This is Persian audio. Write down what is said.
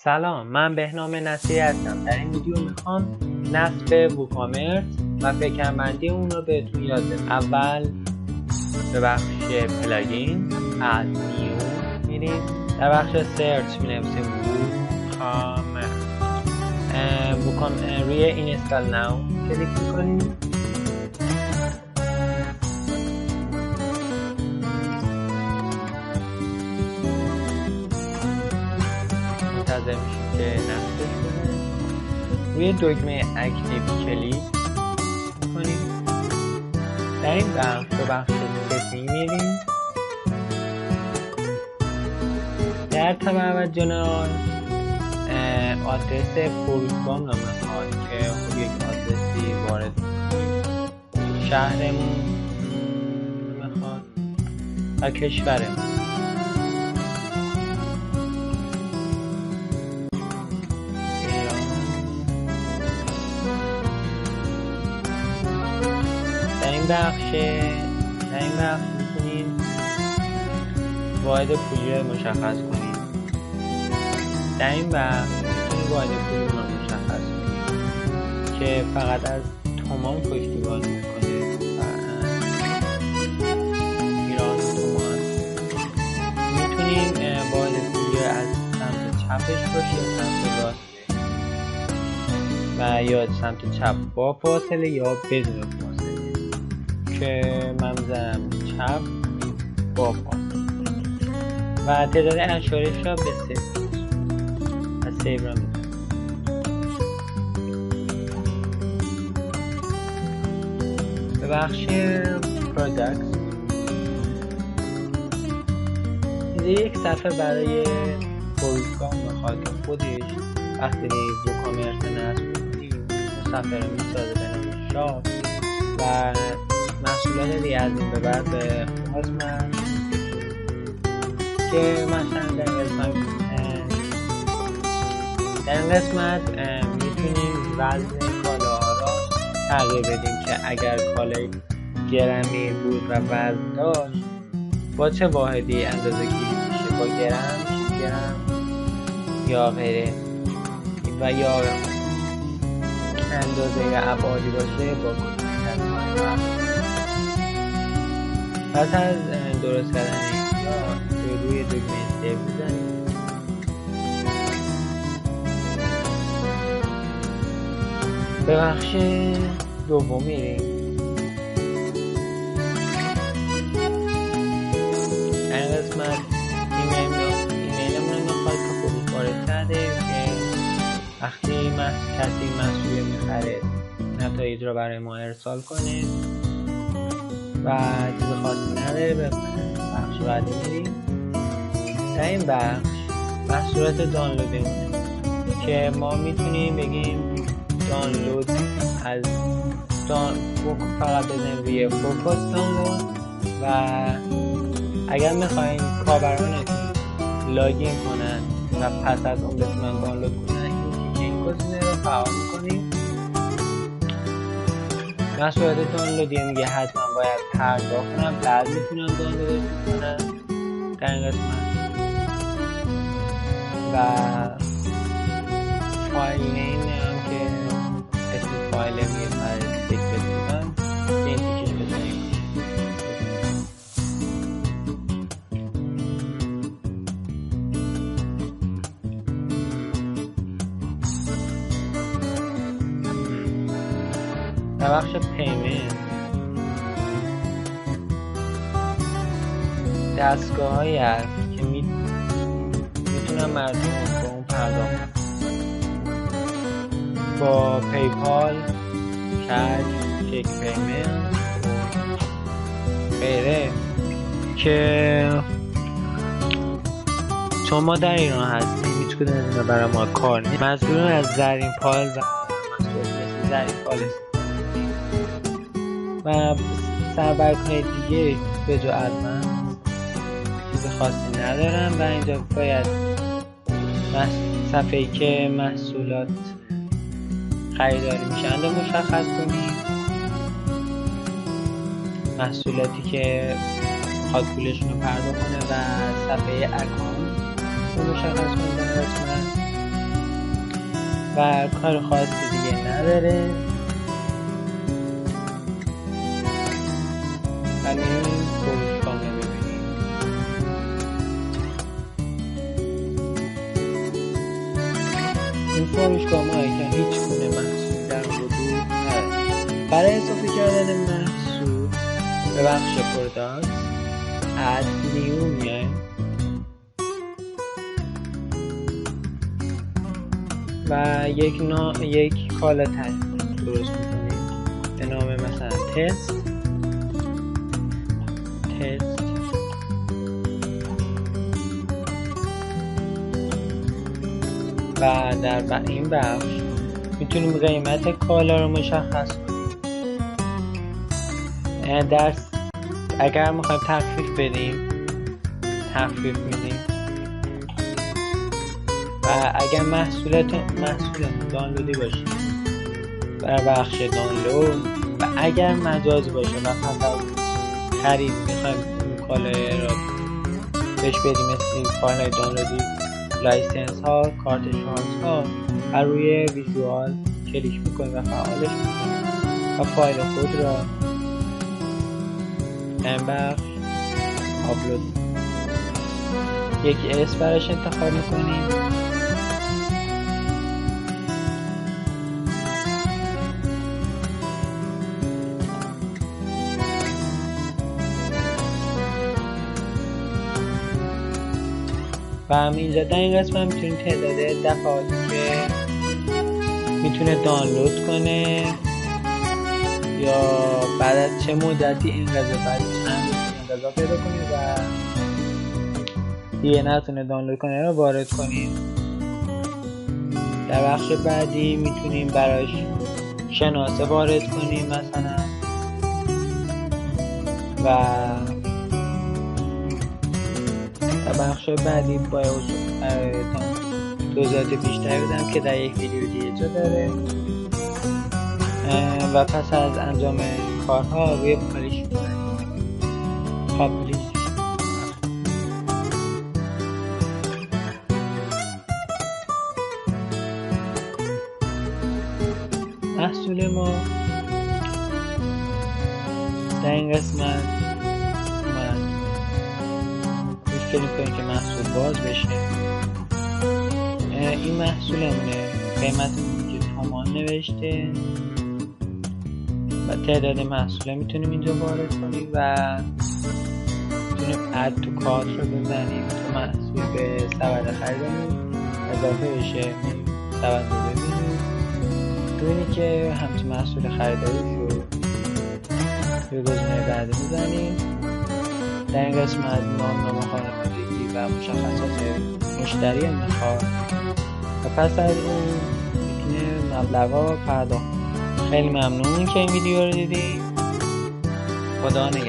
سلام، من بهنام نصیری هستم. در این ویدیو میخوام نصب ووکامرس و پیکربندی اون رو بهتون یاد بدم. اول به بخش پلاگین اد نیو میریم، در بخش سرچ مینویسیم ووکامرس، روی اینستال ناو کلیک میکنیم. منتظر میشیم که نصبش کنه. روی دکمه اکتیو کلیک کنیم. در این بخش به بخش ستینگ میریم. در تبع و جنرال آدرس فرودگاه رو میخواد که خب یک آدرسی وارد کنیم. شهرمون میخواد و کشورمون. در این بخش میتونیم واحد پولی رو مشخص کنیم. در این بخش میتونیم واحد پولی رو مشخص کنیم که فقط از تومان پشتیبانی میکنه و ایران تومان. میتونیم واحد پولی رو از سمت چپش باشه یا سمت راستش و یا سمت چپ با فاصله یا بدون فاصله، که من میذارم چپ با فاصله و تعداد اشارش را به 3 از سیو را میذارم. به بخش پروداکت یک صفحه برای فرودگاه میخواد که خودش وقتی ووکامرس نصب کنیم صفحه رو میسازه به نام شاپ و محصولات دیگه از این به بعد به قسمت که مثلا در این قسمت میتونیم وزن کالاها را تغییر بدیم که اگر کالای گرمی بود و وزن داشت با چه واحدی اندازه گیری میشه، با گرم یا غیره، و یا اندازه ابعادی باشه با پس از درست کردن اینجا روی دکمه سیو بزنیم. به بخش دوم میریم. این قسمت ایمیلمون رو میخواد که خودش وارد کرده که وقتی کسی محصول میخره نتایج رو برای ما ارسال کنه و چیز خاصی نداره. به بخش بعدی میریم. در این بخش محصولات دانلودمونه که ما میتونیم بگیم دانلود از فقط بزنیم روی فوکس دانلود و اگر میخواین کاربرانتون لاگین کنن و پس از اون بتونن دانلود کنن این گزینه رو فعال کنیم. محصولات دانلودی میگه حتما باید پرداخت کنم بعد میتونم دانلودش کنم در این قسمت. و فایل نیم هم که اسم فایل میگه برای ذکر بودم که این تیکش بزنیم. در بخش پیمنت دستگاه هایی هست که میتونن مردم با اون پرداخت با پیپال، کش، چک پیمنت و غیره که چون ما در ایران هستیم هیچ کدوم از اینا برای ما کار نیست. مجبوریم از زرین پال و محصولات مثل زرین پال و سربرگ‌های دیگه به جا از من چیز خاصی ندارم و اینجا باید صفحه‌ای که محصولات خریداری میشن رو مشخص کنیم، محصولاتی که خواهد پولشون رو پرداخت کنه و صفحه اکانت رو مشخص کنیم در قسمت و کار خاصی دیگه نداره. همین فروشگاه رو ببینیم. این فروشگاه ما که هیچ گونه محصول در وجود نداره. برای اضافه کردن محصول به بخش پروداکت اد نیو میایم و یک کالا درست میکنیم به نام مثلا تست و در این بخش میتونیم قیمت کالا رو مشخص کنیم. اگر میخوایم تخفیف بدیم تخفیف میدیم و اگر محصولمون دانلودی باشه برای بخش دانلود و اگر مجازی باشه و فقط خرید میخوایم اون کالای را بهش بدیم مثل فایل دانلودی، لایسنس ها، کارت شارژ ها و روی ویژوال کلیک میکنیم و فعالش میکنیم و فایل خود را این بخش آپلود یک اسم براش انتخاب میکنیم و همینجا در این قسمت میتونیم تعداد دفعاتی که میتونه دانلود کنه یا بعد از چه مدتی این غذا بعد چند غذا پیدا کنیم و دیگه نتونه دانلود کنه رو وارد کنیم. در بخش بعدی میتونیم براش شناسه وارد کنیم مثلا و در بخش بعدی باید توضیحات بیشتری بدم که در یک ویدیو دیگه جا داره و پس از انجام کارها روی پابلیش محصول ما در این قسمت کلیک کنیم که محصول باز بشه. این محصولمونه قیمت که تومان نوشته و تعداد محصول میتونیم اینجا وارد کنیم و میتونیم اد تو کارت رو بزنیم تو محصول به سبد خریدمون اضافه بشه. سبد رو ببینید که همچین محصول خریداری رو به گزینه بعدی میزنیم. در این قسمت نام خانوادگی و مشخصات مشتری میخواد و پس از اون میتونه مبلغا پرداخت. خیلی ممنون که این ویدیو رو دیدید. خدا نگهدار.